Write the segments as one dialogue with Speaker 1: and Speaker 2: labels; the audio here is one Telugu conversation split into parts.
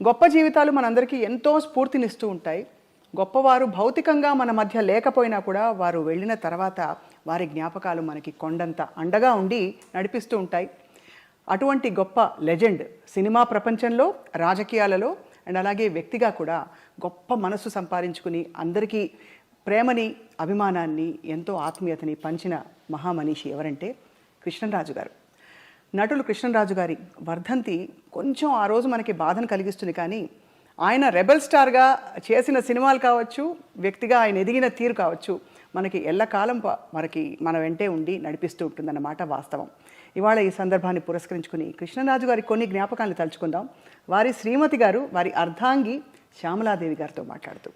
Speaker 1: గొప్ప జీవితాలు మనందరికీ ఎంతో స్ఫూర్తినిస్తూ ఉంటాయి. గొప్పవారు భౌతికంగా మన మధ్య లేకపోయినా కూడా వారు వెళ్ళిన తర్వాత వారి జ్ఞాపకాలు మనకి కొండంత అండగా ఉండి నడిపిస్తూ ఉంటాయి. అటువంటి గొప్ప లెజెండ్ సినిమా ప్రపంచంలో, రాజకీయాలలో అండ్ అలాగే వ్యక్తిగా కూడా గొప్ప మనసు సంపాదించుకుని అందరికీ ప్రేమని, అభిమానాన్ని, ఎంతో ఆత్మీయతని పంచిన మహామనీషి ఎవరంటే కృష్ణంరాజు గారు. నటులు కృష్ణంరాజు గారి వర్ధంతి కొంచెం ఆ రోజు మనకి బాధను కలిగిస్తుంది. కానీ ఆయన రెబెల్ స్టార్గా చేసిన సినిమాలు కావచ్చు, వ్యక్తిగా ఆయన ఎదిగిన తీరు కావచ్చు, మనకి ఎల్లకాలం మన వెంటే ఉండి నడిపిస్తూ ఉంటుందన్నమాట వాస్తవం. ఇవాళ ఈ సందర్భాన్ని పురస్కరించుకుని కృష్ణంరాజు గారి కొన్ని జ్ఞాపకాలను తలుచుకుందాం. వారి శ్రీమతి గారు, వారి అర్ధాంగి శ్యామలాదేవి గారితో మాట్లాడుతూ.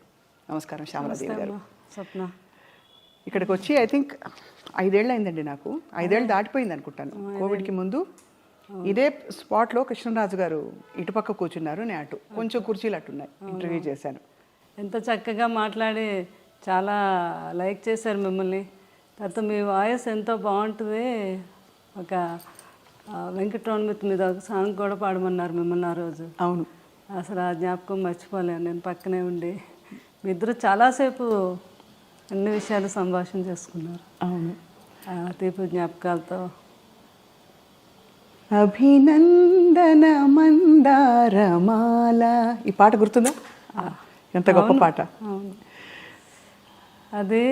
Speaker 1: నమస్కారం శ్యామలాదేవి గారు.
Speaker 2: స్వప్న,
Speaker 1: ఇక్కడికి వచ్చి ఐ థింక్ 5 ఏళ్ళు అయిందండి. నాకు 5 ఏళ్ళు దాటిపోయింది అనుకుంటాను. కోవిడ్కి ముందు ఇదే స్పాట్లో కృష్ణంరాజు గారు ఇటుపక్క కూర్చున్నారు, నేను అటు. కొంచెం కుర్చీలు అట్టున్నాయి. ఇంటర్వ్యూ చేశాను.
Speaker 2: ఎంత చక్కగా మాట్లాడి చాలా లైక్ చేశారు మిమ్మల్ని. తర్వాత మీ వాయిస్ ఎంతో బాగుంటుంది. ఒక వెంకటరమణ మీద ఒక సాంగ్ కూడా పాడమన్నారు మిమ్మల్ని ఆ రోజు.
Speaker 1: అవును,
Speaker 2: అసలు ఆ జ్ఞాపకం మర్చిపోలేను. నేను పక్కనే ఉండి మీ ఇద్దరు చాలాసేపు అన్ని విషయాలు సంభాషణ చేసుకున్నారు.
Speaker 1: అవును,
Speaker 2: తీపి జ్ఞాపకాలతో.
Speaker 1: అభినందన మందారమాల, ఈ పాట గుర్తుందా? ఎంత గొప్ప పాట.
Speaker 2: అవును, అది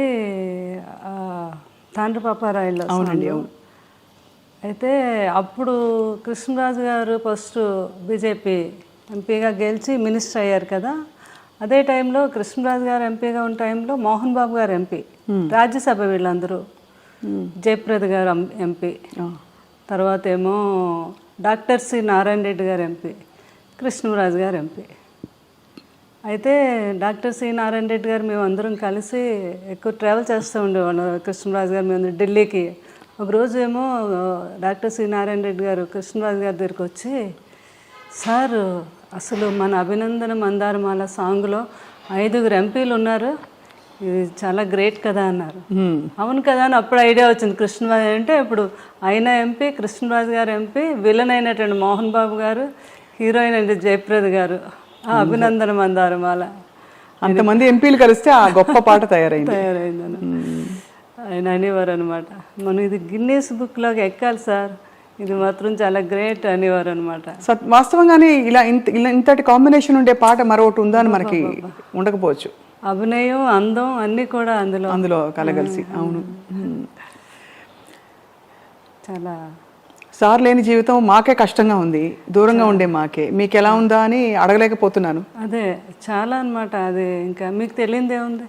Speaker 2: తాండ్రపాపారాయుడులో.
Speaker 1: అవునండి, అవును.
Speaker 2: అయితే అప్పుడు కృష్ణరాజు గారు ఫస్ట్ బీజేపీ ఎంపీగా గెలిచి మినిస్టర్ అయ్యారు కదా. అదే టైంలో కృష్ణరాజు గారు ఎంపీగా ఉన్న టైంలో మోహన్ బాబు గారు ఎంపీ, రాజ్యసభ వీళ్ళందరూ. జయప్రద గారు ఎంపీ, తర్వాత ఏమో డాక్టర్ సి నారాయణ రెడ్డి గారు ఎంపీ, కృష్ణరాజు గారు ఎంపీ. అయితే డాక్టర్ సి నారాయణ రెడ్డి గారు మేము అందరం కలిసి ఎక్కువ ట్రావెల్ చేస్తూ ఉండేవాళ్ళం. కృష్ణరాజు గారు మేము ఢిల్లీకి. ఒకరోజు ఏమో డాక్టర్ సి నారాయణ రెడ్డి గారు కృష్ణరాజు గారి దగ్గరికి వచ్చి, సార్ అసలు మన అభినందన మందారమాల సాంగ్లో 5 ఎంపీలు ఉన్నారు, ఇది చాలా గ్రేట్ కదా అన్నారు. అవును కదా అని అప్పుడు ఐడియా వచ్చింది. కృష్ణరాజు అంటే ఇప్పుడు ఆయన ఎంపీ, కృష్ణరాజు గారు ఎంపీ, విలన్ అయినటువంటి మోహన్ బాబు గారు, హీరోయిన్ అంటే జయప్రద గారు. అభినందన మందారమాల,
Speaker 1: అంతమంది ఎంపీలు కలిస్తే ఆ గొప్ప పాట తయారైందని
Speaker 2: ఆయన అనేవారు అనమాట. మనం ఇది గిన్నీస్ బుక్లోకి ఎక్కాలి సార్, ఇది మాత్రం చాలా గ్రేట్ అనేవారు అనమాట.
Speaker 1: వాస్తవంగానే ఇంతటి కాంబినేషన్ ఉండే పాట మరొకటి ఉందా అని మనకి ఉండకపోవచ్చు.
Speaker 2: అభినయం, అందం అన్నీ కూడా అందులో
Speaker 1: కలగలిసి. అవును,
Speaker 2: చాలా.
Speaker 1: సార్ లేని జీవితం మాకే కష్టంగా ఉంది, దూరంగా ఉండే మాకే. మీకు ఎలా ఉందా అని అడగలేకపోతున్నాను.
Speaker 2: అదే చాలా అనమాట. అది ఇంకా మీకు తెలియదే ఉంది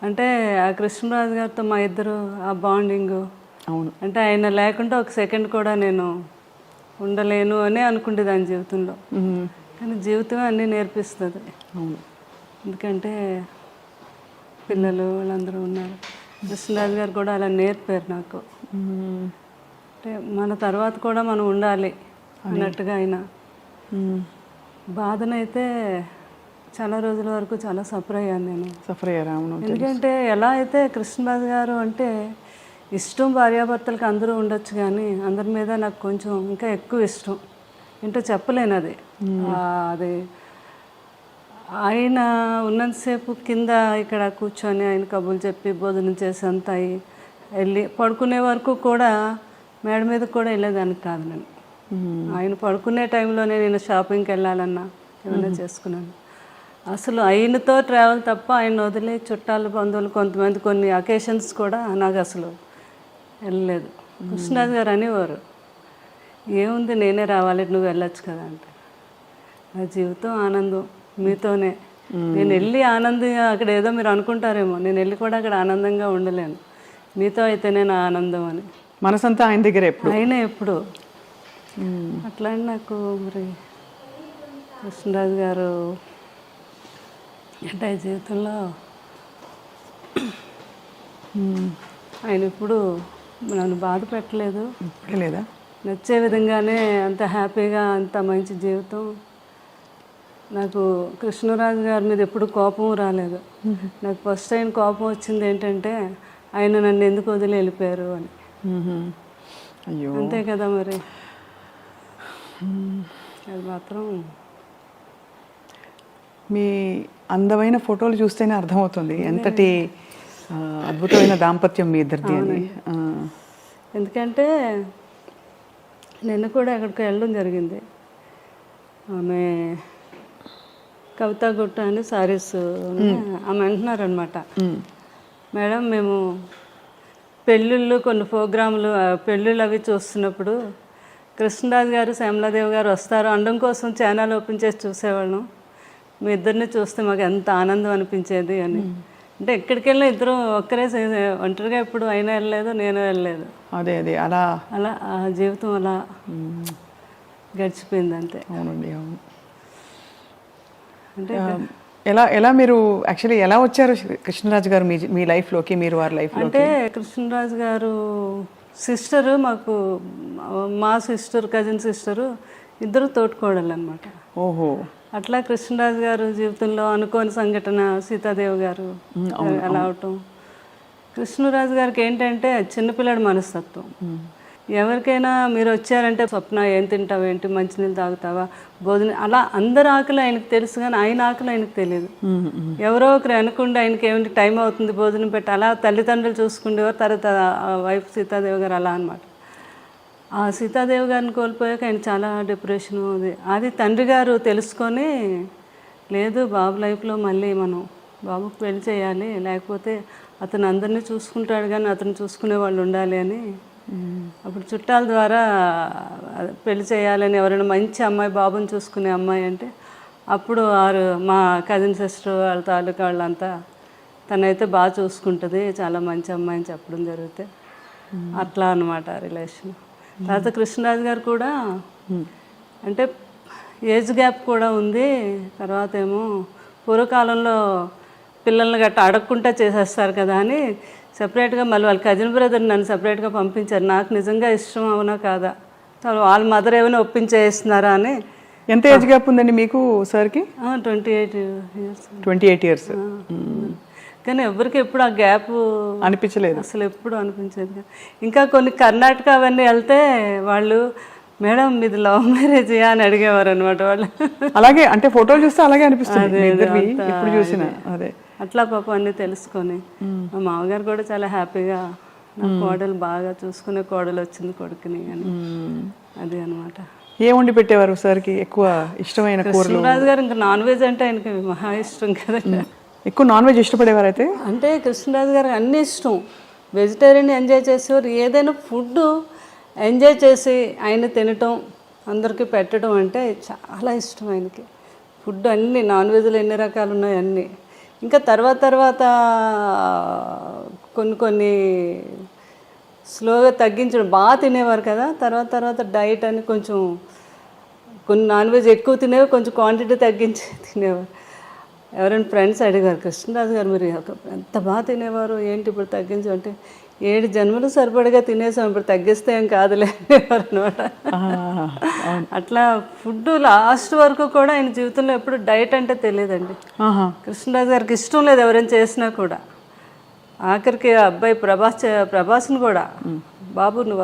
Speaker 2: అంటే ఆ కృష్ణరాజు గారితో మా ఇద్దరు ఆ బాండింగ్.
Speaker 1: అవును,
Speaker 2: అంటే ఆయన లేకుండా ఒక సెకండ్ కూడా నేను ఉండలేను అని అనుకుంటే దాని జీవితంలో. కానీ జీవితం అన్నీ నేర్పిస్తుంది.
Speaker 1: అవును,
Speaker 2: ఎందుకంటే పిల్లలు వాళ్ళందరూ ఉన్నారు. కృష్ణరాజు గారు కూడా అలా నేర్పారు నాకు. అంటే మన తర్వాత కూడా మనం ఉండాలి అన్నట్టుగా ఆయన. బాధనైతే చాలా రోజుల వరకు చాలా సఫర్ అయ్యాను నేను.
Speaker 1: సఫర్ అయ్యారా? అవును.
Speaker 2: ఎందుకంటే ఎలా అయితే కృష్ణరాజు గారు అంటే ఇష్టం భార్యాభర్తలకు అందరూ ఉండొచ్చు, కానీ అందరి మీద నాకు కొంచెం ఇంకా ఎక్కువ ఇష్టం. ఏంటో చెప్పలేను అది. అది ఆయన ఉన్నంతసేపు కింద ఇక్కడ కూర్చొని ఆయన కబుర్లు చెప్పి భోజనం చేసి అంతా వెళ్ళి పడుకునే వరకు కూడా మేడ మీద కూడా వెళ్ళేదానికి కాదు నేను. ఆయన పడుకునే టైంలోనే నేను షాపింగ్కి వెళ్ళాలన్నా ఏమైనా చేసుకున్నాను. అసలు ఆయనతో ట్రావెల్ తప్ప ఆయన వదిలే చుట్టాలు, బంధువులు, కొంతమంది కొన్ని అకేషన్స్ కూడా నాకు అసలు వెళ్ళలేదు. కృష్ణరాజు గారు అనేవారు, ఏముంది నేనే రావాలి, నువ్వు వెళ్ళొచ్చు కదా అంటే. నా జీవితం ఆనందం మీతోనే. నేను వెళ్ళి ఆనందంగా అక్కడ ఏదో మీరు అనుకుంటారేమో, నేను వెళ్ళి కూడా అక్కడ ఆనందంగా ఉండలేను. మీతో అయితేనే నా ఆనందం అని.
Speaker 1: మనసంతా ఆయన దగ్గర
Speaker 2: ఆయనే ఎప్పుడు. అట్లా నాకు మరి కృష్ణరాజు గారు అంటే జీవితంలో ఆయన ఎప్పుడు నన్ను బాధ పెట్టలేదు.
Speaker 1: లేదా
Speaker 2: నచ్చే విధంగానే అంత హ్యాపీగా, అంత మంచి జీవితం. నాకు కృష్ణరాజు గారి మీద ఎప్పుడు కోపం రాలేదు. నాకు ఫస్ట్ టైం కోపం వచ్చింది ఏంటంటే ఆయన నన్ను ఎందుకు వదిలి వెళ్ళిపోయారు అని. అంతే కదా మరి. అది మాత్రం
Speaker 1: మీ అందమైన ఫోటోలు చూస్తేనే అర్థమవుతుంది ఎంతటి అద్భుతమైన దాంపత్యం మీ ఇద్దరిది అని.
Speaker 2: ఎందుకంటే నిన్న కూడా అక్కడికి వెళ్ళడం జరిగింది. ఆమె కవితా గుట్ట అని సారీస్ ఆమె అంటున్నారనమాట, మేడం మేము పెళ్ళిళ్ళు కొన్ని ప్రోగ్రాములు పెళ్ళిళ్ళు అవి చూస్తున్నప్పుడు కృష్ణరాజు గారు శ్యామలాదేవి గారు వస్తారు అనడం కోసం ఛానల్ ఓపెన్ చేసి చూసేవాళ్ళం. మీ ఇద్దరిని చూస్తే మాకు ఎంత ఆనందం అనిపించేది అని. అంటే ఎక్కడికి వెళ్ళినా ఇద్దరు ఒక్కరే ఒంటరిగా ఎప్పుడు అయినా వెళ్ళలేదు, నేను వెళ్ళలేదు.
Speaker 1: అదే అదే అలా
Speaker 2: అలా ఆ జీవితం అలా గడిచిపోయింది అంతే.
Speaker 1: అవునండి, అవును. అంటే ఎలా మీరు యాక్చువల్లీ ఎలా వచ్చారు కృష్ణరాజు గారు మీ లైఫ్లోకి, మీరు వారి లైఫ్లో?
Speaker 2: అంటే కృష్ణరాజు గారు సిస్టరు, మాకు మా సిస్టర్ కజిన్ సిస్టరు ఇద్దరు తోటికోడలు అనమాట.
Speaker 1: ఓహో.
Speaker 2: అట్లా కృష్ణరాజు గారు జీవితంలో అనుకోని సంఘటన సీతాదేవి గారు అలా అవటం. కృష్ణరాజు గారికి ఏంటంటే చిన్నపిల్లడి మనస్తత్వం. ఎవరికైనా మీరు వచ్చారంటే స్వప్న ఏం తింటావు, ఏంటి మంచినీళ్ళు తాగుతావా, భోజనం, అలా అందరి ఆకలి ఆయనకు తెలుసు కానీ ఆయన ఆకలి ఆయనకు తెలియదు. ఎవరో ఒకరు అనుకుంటే ఆయనకి ఏమిటి టైం అవుతుంది భోజనం పెట్టి అలా తల్లిదండ్రులు చూసుకుండేవారు. తర్వాత వైఫ్ సీతాదేవి గారు అలా అనమాట. ఆ సీతాదేవి గారిని కోల్పోయాక ఆయన చాలా డిప్రెషన్. అది తండ్రి గారు తెలుసుకొని, లేదు బాబు లైఫ్లో మళ్ళీ మనం బాబుకు పెళ్లి చేయాలి, లేకపోతే అతను అందరినీ చూసుకుంటాడు కానీ అతను చూసుకునే వాళ్ళు ఉండాలి అని అప్పుడు చుట్టాల ద్వారా పెళ్లి చేయాలని, ఎవరైనా మంచి అమ్మాయి బాబుని చూసుకునే అమ్మాయి అంటే అప్పుడు మా కజిన్ సిస్టర్ వాళ్ళ తాలూకా వాళ్ళంతా తనైతే బాగా చూసుకుంటుంది, చాలా మంచి అమ్మాయి అని చెప్పడం జరిగితే అట్లా అనమాట రిలేషన్. తర్వాత కృష్ణరాజు గారు కూడా అంటే ఏజ్ గ్యాప్ కూడా ఉంది. తర్వాత ఏమో పూర్వకాలంలో పిల్లల్ని గట్ట అడగకుండా చేసేస్తారు కదా అని సపరేట్గా మళ్ళీ వాళ్ళ కజిన్ బ్రదర్ నన్ను సపరేట్గా పంపించారు. నాకు నిజంగా ఇష్టం అవునా కాదా, వాళ్ళ మదర్ ఏమైనా ఒప్పించేస్తున్నారా అని.
Speaker 1: ఎంత ఏజ్ గ్యాప్ ఉందండి మీకు సార్కి?
Speaker 2: 28 years.
Speaker 1: 28 years.
Speaker 2: కానీ ఎవరికి ఎప్పుడు ఆ గ్యాప్
Speaker 1: అనిపించలేదు,
Speaker 2: అసలు ఎప్పుడు అనిపించేది. ఇంకా కొన్ని కర్ణాటక అవన్నీ వెళ్తే వాళ్ళు, మేడం మీది లవ్ మ్యారేజ్ అని అడిగేవారు అనమాట వాళ్ళు.
Speaker 1: అలాగే అంటే ఫోటోలు చూస్తే అలాగే అనిపిస్తుంది ఇప్పుడు చూసిన. అదే
Speaker 2: అట్లా పాపం అన్నీ తెలుసుకొని మా మామగారు కూడా చాలా హ్యాపీగా, నా కోడలు బాగా చూసుకునే కోడలు వచ్చింది కొడుకుని అని. అది అనమాట.
Speaker 1: ఏం వండి పెట్టేవారు సార్కి ఎక్కువ ఇష్టమైన కూరలు?
Speaker 2: కృష్ణరాజు గారు ఇంకా నాన్ వెజ్ అంటే ఆయనకి మహా ఇష్టం కదా.
Speaker 1: ఎక్కువ నాన్ వెజ్ ఇష్టపడేవారు అయితే?
Speaker 2: అంటే కృష్ణరాజు గారికి అన్నీ ఇష్టం. వెజిటేరియన్ ఎంజాయ్ చేసేవారు. ఏదైనా ఫుడ్ ఎంజాయ్ చేసి ఆయన తినటం, అందరికీ పెట్టడం అంటే చాలా ఇష్టం ఆయనకి. ఫుడ్ అన్నీ నాన్ వెజ్లో ఎన్ని రకాలు ఉన్నాయి అన్నీ. ఇంకా తర్వాత కొన్ని స్లోగా తగ్గించడం. బాగా తినేవారు కదా, తర్వాత డైట్ అని కొంచెం కొన్ని నాన్ వెజ్ ఎక్కువ తినేవారు, కొంచెం క్వాంటిటీ తగ్గించి తినేవారు. ఎవరైనా ఫ్రెండ్స్ అడిగారు, కృష్ణరాజు గారు మీరు ఎంత బాగా తినేవారు ఏంటి ఇప్పుడు తగ్గించు అంటే, 7 జన్మలు సరిపడగా తినేసాం, ఇప్పుడు తగ్గిస్తే ఏం కాదులే అనేవారు అనమాట. అట్లా ఫుడ్ లాస్ట్ వరకు కూడా ఆయన జీవితంలో ఎప్పుడు డైట్ అంటే తెలియదండి. కృష్ణరాజు గారికి ఇష్టం లేదు ఎవరైనా చేసినా కూడా. ఆఖరికి అబ్బాయి ప్రభాస్ని కూడా, బాబు నువ్వు